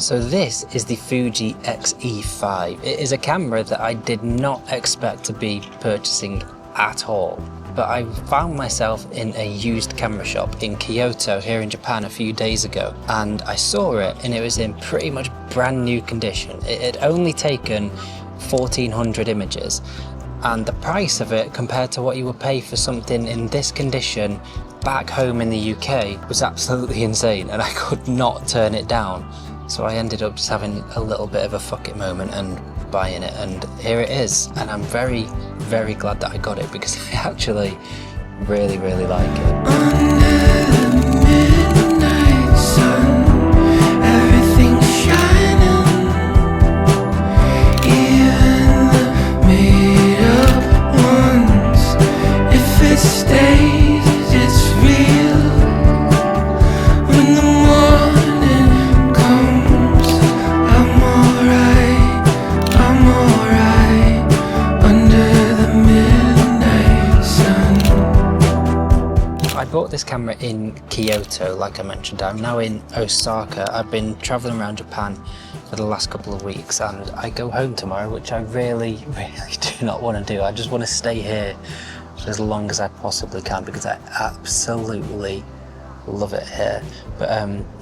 So this is the Fuji X-E5. It is a camera that I did not expect to be purchasing at all. But I found myself in a used camera shop in Kyoto here in Japan a few days ago, and I saw it and it was in pretty much brand new condition. It had only taken 1400 images, and the price of it compared to what you would pay for something in this condition back home in the UK was absolutely insane, and I could not turn it down. So I ended up just having a little bit of a fuck it moment and buying it, and here it is. And I'm very, very glad that I got it because I actually really, really like it. Under the midnight sun, everything's shining. Even the made-up ones, if it stays, it's real. When the morning comes, I'm alright, under the midnight sun. I bought this camera in Kyoto, like I mentioned. I'm now in Osaka. I've been traveling around Japan for the last couple of weeks, and I go home tomorrow, which I really, really do not want to do. I just want to stay here for as long as I possibly can because I absolutely love it here. But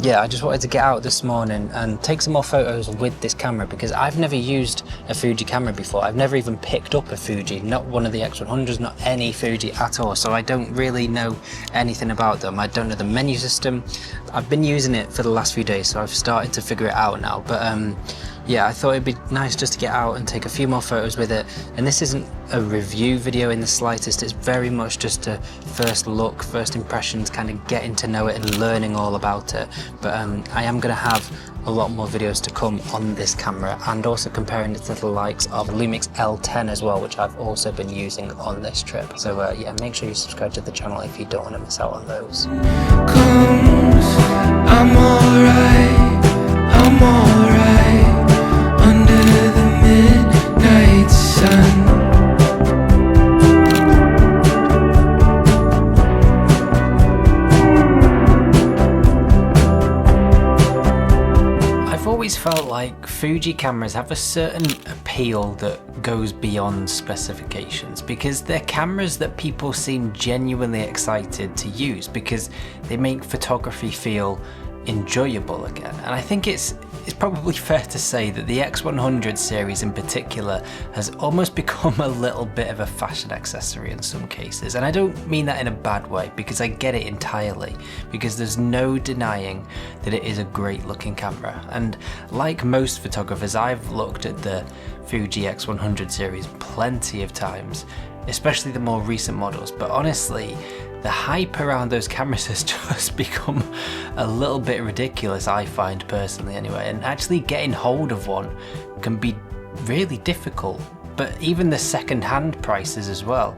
yeah, I just wanted to get out this morning and take some more photos with this camera because I've never used a Fuji camera before. I've never even picked up a Fuji, not one of the X100s, not any Fuji at all, so I don't really know anything about them. I don't know the menu system. I've been using it for the last few days, so I've started to figure it out now. But yeah, I thought it'd be nice just to get out and take a few more photos with it. And this isn't a review video in the slightest. It's very much just a first look, first impressions, kind of getting to know it and learning all about it. But I am going to have a lot more videos to come on this camera, and also comparing it to the likes of Lumix L10 as well, which I've also been using on this trip. So yeah, make sure you subscribe to the channel if you don't want to miss out on those. I'm alright, under the midnight sun. I've always felt like Fuji cameras have a certain appeal that goes beyond specifications, because they're cameras that people seem genuinely excited to use because they make photography feel enjoyable again. And I think it's probably fair to say that the X100 series in particular has almost become a little bit of a fashion accessory in some cases. And I don't mean that in a bad way, because I get it entirely, because there's no denying that it is a great looking camera. And like most photographers, I've looked at the Fuji X100 series plenty of times, especially the more recent models, but honestly, the hype around those cameras has just become a little bit ridiculous, I find personally anyway, and actually getting hold of one can be really difficult. But even the second-hand prices as well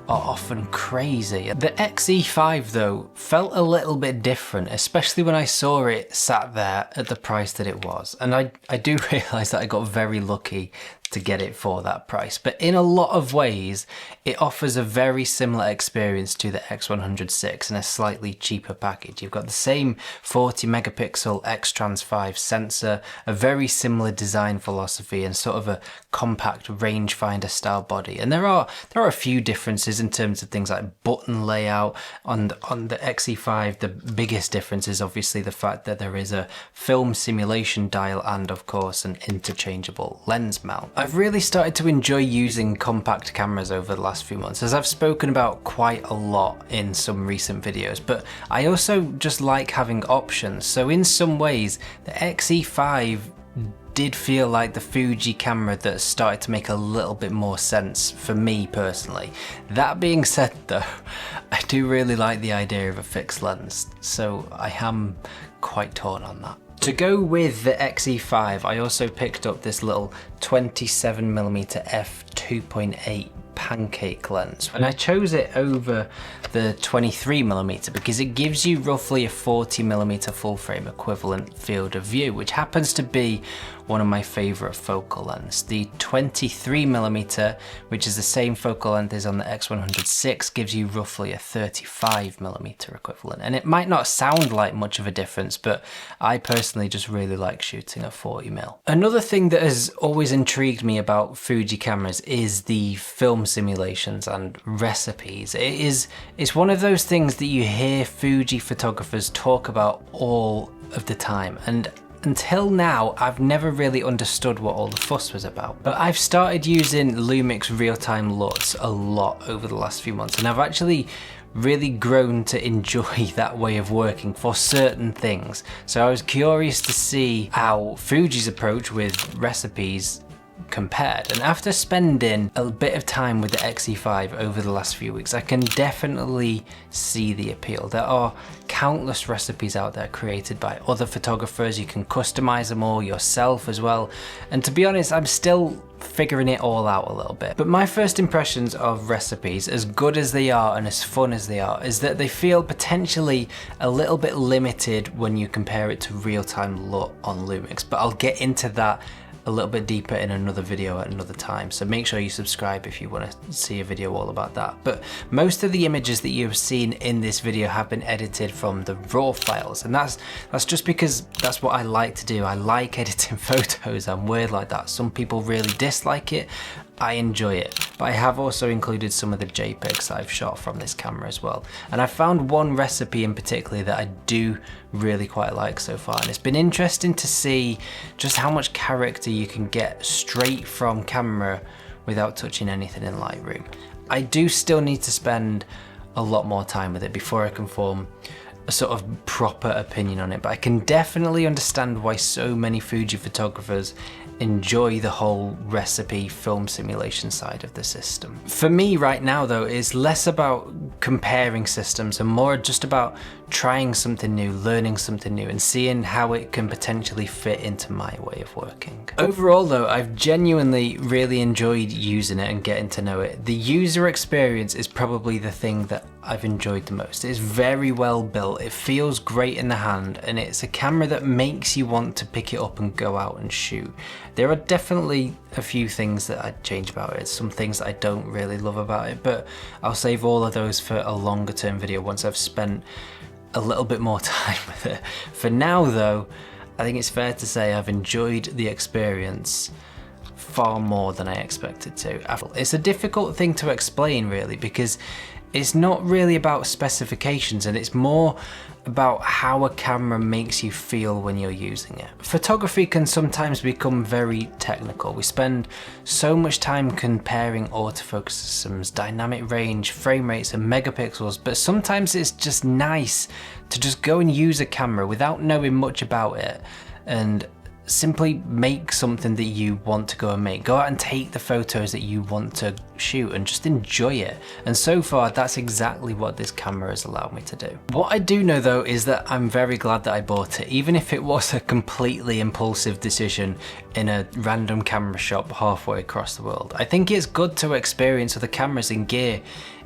are often crazy. The XE5 though felt a little bit different, especially when I saw it sat there at the price that it was. And I do realise that I got very lucky to get it for that price, but in a lot of ways it offers a very similar experience to the X100 in a slightly cheaper package. You've got the same 40 megapixel X-Trans5 sensor, a very similar design philosophy, and sort of a compact rangefinder style body. And there are a few differences in terms of things like button layout. On the XE5, the biggest difference is obviously the fact that there is a film simulation dial and of course an interchangeable lens mount. I've really started to enjoy using compact cameras over the last few months, as I've spoken about quite a lot in some recent videos, but I also just like having options. So in some ways, the XE5 did feel like the Fuji camera that started to make a little bit more sense for me personally. That being said though, I do really like the idea of a fixed lens, so I am quite torn on that. To go with the XE5, I also picked up this little 27mm f2.8 pancake lens, and I chose it over the 23mm because it gives you roughly a 40mm full frame equivalent field of view, which happens to be one of my favorite focal lengths. The 23mm, which is the same focal length as on the X100VI, gives you roughly a 35mm equivalent, and it might not sound like much of a difference, but I personally just really like shooting at 40mm. Another thing that has always intrigued me about Fuji cameras is the film simulations and recipes. It's one of those things that you hear Fuji photographers talk about all of the time, and until now, I've never really understood what all the fuss was about. But I've started using Lumix real-time LUTs a lot over the last few months, and I've actually really grown to enjoy that way of working for certain things. So I was curious to see how Fuji's approach with recipes compared, and after spending a bit of time with the XE5 over the last few weeks, I can definitely see the appeal. There are countless recipes out there created by other photographers. You can customize them all yourself as well, and to be honest, I'm still figuring it all out a little bit. But my first impressions of recipes, as good as they are and as fun as they are, is that they feel potentially a little bit limited when you compare it to real-time LUT on Lumix, but I'll get into that a little bit deeper in another video at another time, so make sure you subscribe if you want to see a video all about that. But most of the images that you've seen in this video have been edited from the raw files, and that's just because that's what I like to do. I like editing photos. I'm weird like that. Some people really dislike it. I enjoy it, but I have also included some of the JPEGs I've shot from this camera as well. And I found one recipe in particular that I do really quite like so far, and it's been interesting to see just how much character you can get straight from camera without touching anything in Lightroom. I do still need to spend a lot more time with it before I can form a sort of proper opinion on it, but I can definitely understand why so many Fuji photographers enjoy the whole recipe film simulation side of the system. For me right now though, it's less about comparing systems and more just about trying something new, learning something new, and seeing how it can potentially fit into my way of working. Overall though, I've genuinely really enjoyed using it and getting to know it. The user experience is probably the thing that I've enjoyed the most. It's very well built, it feels great in the hand, and it's a camera that makes you want to pick it up and go out and shoot. There are definitely a few things that I'd change about it, some things that I don't really love about it, but I'll save all of those for a longer term video once I've spent a little bit more time with it. For now though, I think it's fair to say I've enjoyed the experience far more than I expected to. It's a difficult thing to explain really, because it's not really about specifications, and it's more about how a camera makes you feel when you're using it. Photography can sometimes become very technical. We spend so much time comparing autofocus systems, dynamic range, frame rates and megapixels, but sometimes it's just nice to just go and use a camera without knowing much about it and simply make something that you want to go and make. Go out and take the photos that you want to shoot and just enjoy it. And so far, that's exactly what this camera has allowed me to do. What I do know though is that I'm very glad that I bought it, even if it was a completely impulsive decision in a random camera shop halfway across the world. I think it's good to experience other cameras and gear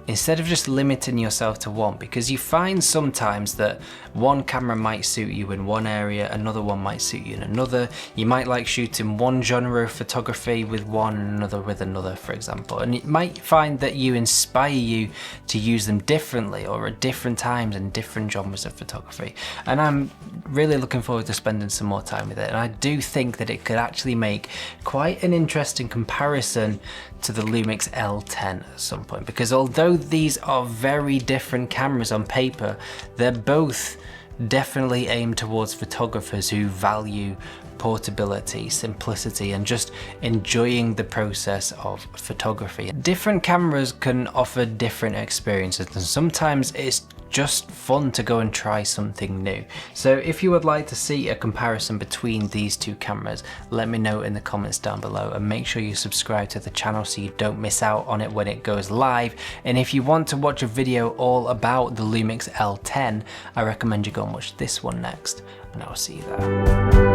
instead of just limiting yourself to one, because you find sometimes that one camera might suit you in one area, another one might suit you in another. You might like shooting one genre of photography with one and another with another, for example, and you might find that you inspire you to use them differently or at different times in different genres of photography. And I'm really looking forward to spending some more time with it, and I do think that it could actually make quite an interesting comparison to the Lumix L10 at some point, because although these are very different cameras on paper, they're both definitely aimed towards photographers who value portability, simplicity, and just enjoying the process of photography. Different cameras can offer different experiences, and sometimes it's just fun to go and try something new. So if you would like to see a comparison between these two cameras, let me know in the comments down below, and make sure you subscribe to the channel so you don't miss out on it when it goes live. And if you want to watch a video all about the Lumix L10, I recommend you go and watch this one next, and I'll see you there.